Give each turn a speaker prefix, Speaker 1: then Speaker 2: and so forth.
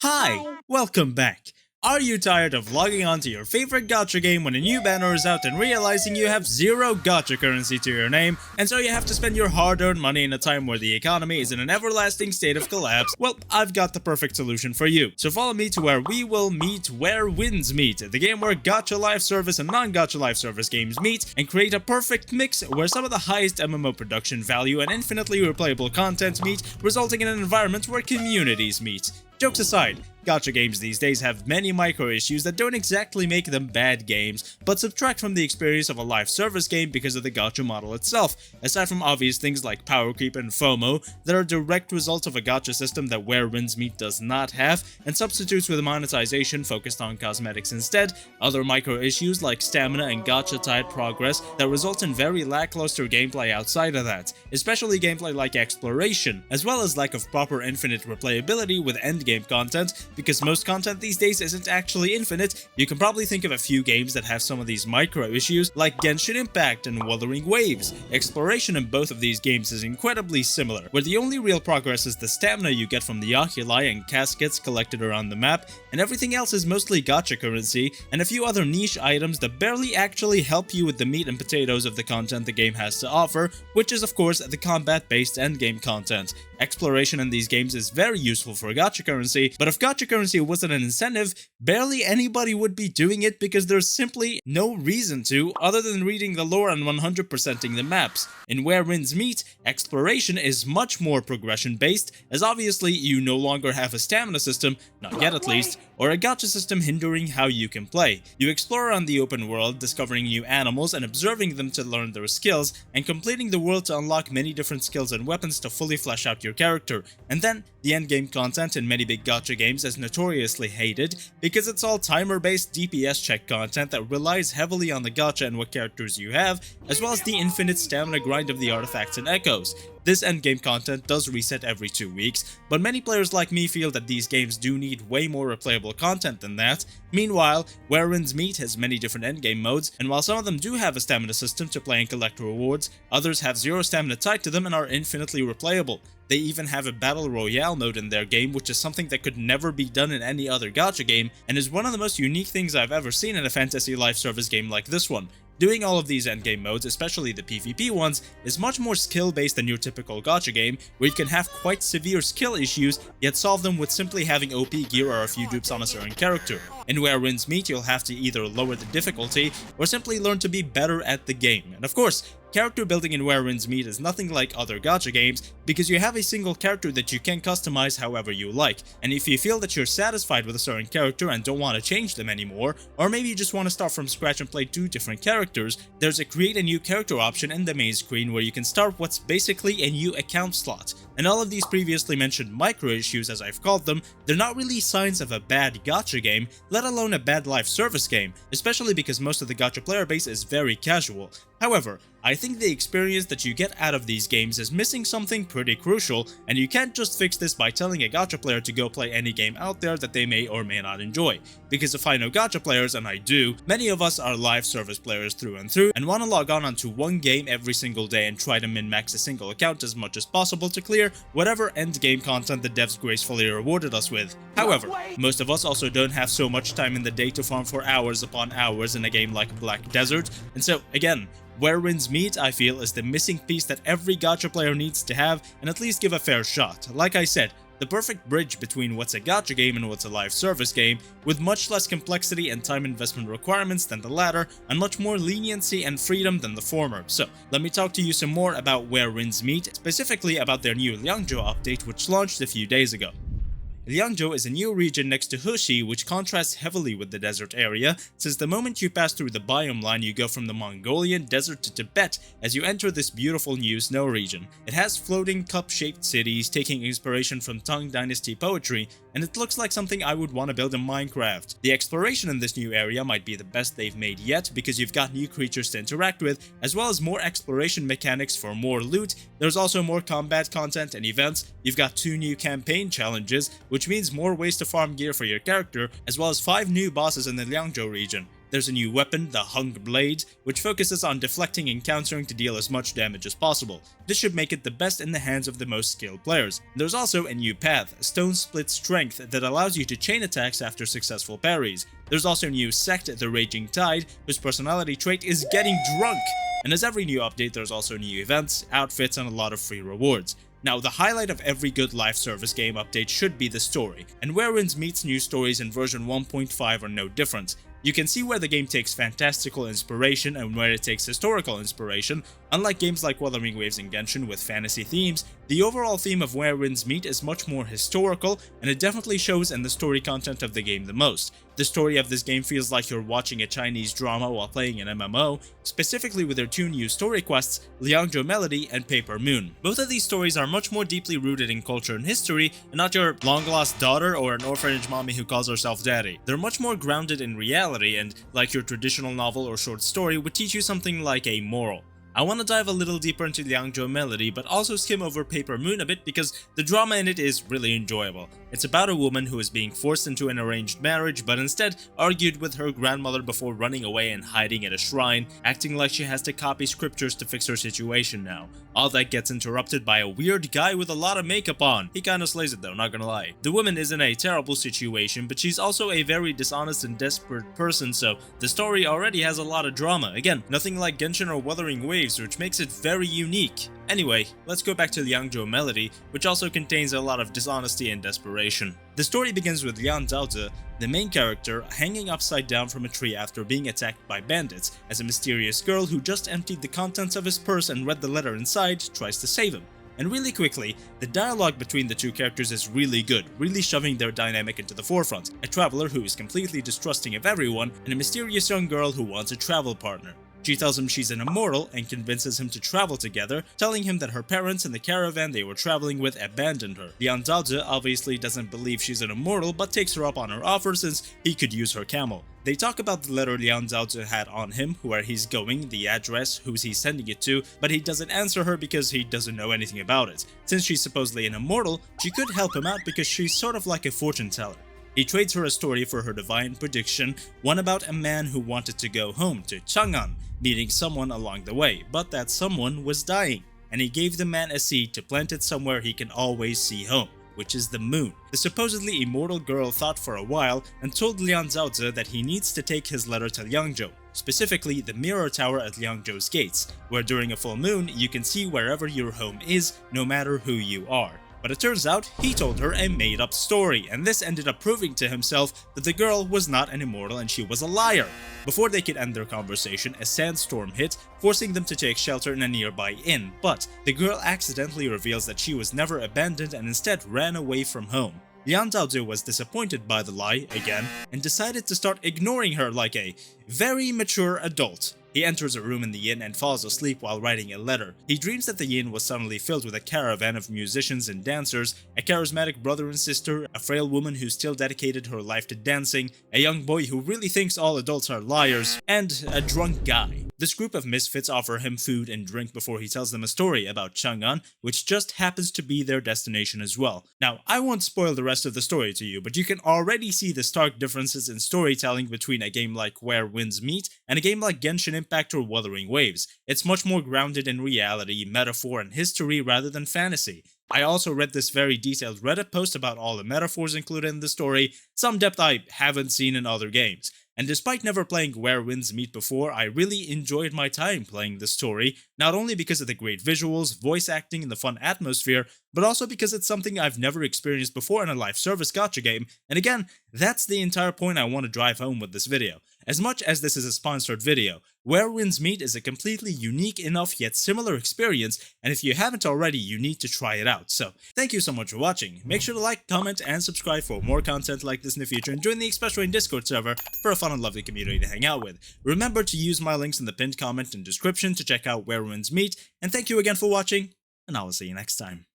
Speaker 1: Hi,
Speaker 2: Hi.
Speaker 1: welcome back. Are you tired of logging on to your favorite gacha game when a new banner is out and realizing you have zero gacha currency to your name, and so you have to spend your hard-earned money in a time where the economy is in an everlasting state of collapse? Well, I've got the perfect solution for you. So follow me to where we will meet where wins meet, the game where gacha live service and non-gacha live service games meet and create a perfect mix where some of the highest MMO production value and infinitely replayable content meet, resulting in an environment where communities meet. Jokes aside, gacha games these days have many micro issues that don't exactly make them bad games, but subtract from the experience of a live service game because of the gacha model itself, aside from obvious things like power creep and FOMO that are direct results of a gacha system that Where Winds Meet does not have, and substitutes with monetization focused on cosmetics instead, other micro issues like stamina and gacha-tied progress that result in very lackluster gameplay outside of that, especially gameplay like exploration, as well as lack of proper infinite replayability with endgame content. Because most content these days isn't actually infinite, you can probably think of a few games that have some of these micro issues like Genshin Impact and Wuthering Waves. Exploration in both of these games is incredibly similar, where the only real progress is the stamina you get from the oculi and caskets collected around the map, and everything else is mostly gacha currency and a few other niche items that barely actually help you with the meat and potatoes of the content the game has to offer, which is of course the combat-based endgame content. Exploration in these games is very useful for gacha currency, but if gacha currency wasn't an incentive, barely anybody would be doing it because there's simply no reason to other than reading the lore and 100%ing the maps. In Where Winds Meet, exploration is much more progression based, as obviously you no longer have a stamina system, not yet at least, or a gacha system hindering how you can play. You explore around the open world, discovering new animals and observing them to learn their skills, and completing the world to unlock many different skills and weapons to fully flesh out your character. And then, the endgame content in many big gacha games is notoriously hated because it's all timer-based DPS check content that relies heavily on the gacha and what characters you have, as well as the infinite stamina grind of the artifacts and echoes. This endgame content does reset every 2 weeks, but many players like me feel that these games do need way more replayable content than that. Meanwhile, Where Winds Meet has many different endgame modes, and while some of them do have a stamina system to play and collect rewards, others have zero stamina tied to them and are infinitely replayable. They even have a battle royale mode in their game, which is something that could never be done in any other gacha game, and is one of the most unique things I've ever seen in a fantasy live service game like this one. Doing all of these endgame modes, especially the PvP ones, is much more skill-based than your typical gacha game, where you can have quite severe skill issues, yet solve them with simply having OP gear or a few dupes on a certain character. In Where Winds Meet, you'll have to either lower the difficulty, or simply learn to be better at the game. And of course, character building in Where Winds Meet is nothing like other gacha games, because you have a single character that you can customize however you like, and if you feel that you're satisfied with a certain character and don't want to change them anymore, or maybe you just want to start from scratch and play 2 different characters, there's a create a new character option in the main screen where you can start what's basically a new account slot. And all of these previously mentioned micro issues, as I've called them, they're not really signs of a bad gacha game, let alone a bad live service game, especially because most of the gacha player base is very casual. However, I think the experience that you get out of these games is missing something pretty crucial, and you can't just fix this by telling a gacha player to go play any game out there that they may or may not enjoy. Because if I know gacha players, and I do, many of us are live service players through and through, and want to log on onto one game every single day and try to min-max a single account as much as possible to clear whatever endgame content the devs gracefully rewarded us with. However, most of us also don't have so much time in the day to farm for hours upon hours in a game like Black Desert, and so, again, Where Winds Meet, I feel, is the missing piece that every gacha player needs to have and at least give a fair shot. Like I said, the perfect bridge between what's a gacha game and what's a live service game, with much less complexity and time investment requirements than the latter, and much more leniency and freedom than the former. So, let me talk to you some more about Where Winds Meet, specifically about their new Liangzhou update which launched a few days ago. Liangzhou is a new region next to Huxi which contrasts heavily with the desert area, since the moment you pass through the biome line you go from the Mongolian desert to Tibet as you enter this beautiful new snow region. It has floating cup-shaped cities taking inspiration from Tang Dynasty poetry, and it looks like something I would want to build in Minecraft. The exploration in this new area might be the best they've made yet because you've got new creatures to interact with, as well as more exploration mechanics for more loot. There's also more combat content and events. You've got 2 new campaign challenges, which means more ways to farm gear for your character, as well as 5 new bosses in the Liangzhou region. There's a new weapon, the Hung Blade, which focuses on deflecting and countering to deal as much damage as possible. This should make it the best in the hands of the most skilled players. There's also a new path, Stone Split Strength, that allows you to chain attacks after successful parries. There's also a new sect, the Raging Tide, whose personality trait is getting drunk. And as every new update, there's also new events, outfits, and a lot of free rewards. Now, the highlight of every good live service game update should be the story, and Where Winds Meet's new stories in version 1.5 are no different. You can see where the game takes fantastical inspiration and where it takes historical inspiration. Unlike games like Wuthering Waves and Genshin with fantasy themes, the overall theme of Where Winds Meet is much more historical, and it definitely shows in the story content of the game the most. The story of this game feels like you're watching a Chinese drama while playing an MMO, specifically with their two new story quests, Liangzhou Melody and Paper Moon. Both of these stories are much more deeply rooted in culture and history, and not your long-lost daughter or an orphanage mommy who calls herself daddy. They're much more grounded in reality, and like your traditional novel or short story, would teach you something like a moral. I want to dive a little deeper into Liangzhou Melody, but also skim over Paper Moon a bit because the drama in it is really enjoyable. It's about a woman who is being forced into an arranged marriage, but instead argued with her grandmother before running away and hiding at a shrine, acting like she has to copy scriptures to fix her situation now. All that gets interrupted by a weird guy with a lot of makeup on. He kinda slays it though, not gonna lie. The woman is in a terrible situation, but she's also a very dishonest and desperate person, so the story already has a lot of drama. Again, nothing like Genshin or Wuthering Waves, which makes it very unique. Anyway, let's go back to Liangzhou Melody, which also contains a lot of dishonesty and desperation. The story begins with Lian Daozi, the main character, hanging upside down from a tree after being attacked by bandits, as a mysterious girl who just emptied the contents of his purse and read the letter inside tries to save him. And really quickly, the dialogue between the two characters is really good, really shoving their dynamic into the forefront. A traveler who is completely distrusting of everyone, and a mysterious young girl who wants a travel partner. She tells him she's an immortal and convinces him to travel together, telling him that her parents and the caravan they were traveling with abandoned her. Lian Daozi obviously doesn't believe she's an immortal, but takes her up on her offer since he could use her camel. They talk about the letter Lian Daozi had on him, where he's going, the address, who's he sending it to, but he doesn't answer her because he doesn't know anything about it. Since she's supposedly an immortal, she could help him out because she's sort of like a fortune teller. He trades her a story for her divine prediction, one about a man who wanted to go home to Chang'an, meeting someone along the way, but that someone was dying, and he gave the man a seed to plant it somewhere he can always see home, which is the moon. The supposedly immortal girl thought for a while and told Lian Daozi that he needs to take his letter to Liangzhou, specifically the mirror tower at Liangzhou's gates, where during a full moon you can see wherever your home is, no matter who you are. But it turns out he told her a made-up story, and this ended up proving to himself that the girl was not an immortal and she was a liar. Before they could end their conversation, a sandstorm hit, forcing them to take shelter in a nearby inn, but the girl accidentally reveals that she was never abandoned and instead ran away from home. Lian Daozi was disappointed by the lie, again, and decided to start ignoring her like a very mature adult. He enters a room in the inn and falls asleep while writing a letter. He dreams that the inn was suddenly filled with a caravan of musicians and dancers, a charismatic brother and sister, a frail woman who still dedicated her life to dancing, a young boy who really thinks all adults are liars, and a drunk guy. This group of misfits offer him food and drink before he tells them a story about Chang'an, which just happens to be their destination as well. Now, I won't spoil the rest of the story to you, but you can already see the stark differences in storytelling between a game like Where Winds Meet and a game like Genshin Impact or Wuthering Waves. It's much more grounded in reality, metaphor, and history rather than fantasy. I also read this very detailed Reddit post about all the metaphors included in the story, some depth I haven't seen in other games. And despite never playing Where Winds Meet before, I really enjoyed my time playing this story, not only because of the great visuals, voice acting, and the fun atmosphere, but also because it's something I've never experienced before in a live service gacha game, and again, that's the entire point I want to drive home with this video. As much as this is a sponsored video, Where Winds Meet is a completely unique enough yet similar experience, and if you haven't already, you need to try it out. So, thank you so much for watching. Make sure to like, comment, and subscribe for more content like this in the future, and join the Express Train Discord server for a fun and lovely community to hang out with. Remember to use my links in the pinned comment and description to check out Where Winds Meet, and thank you again for watching, and I will see you next time.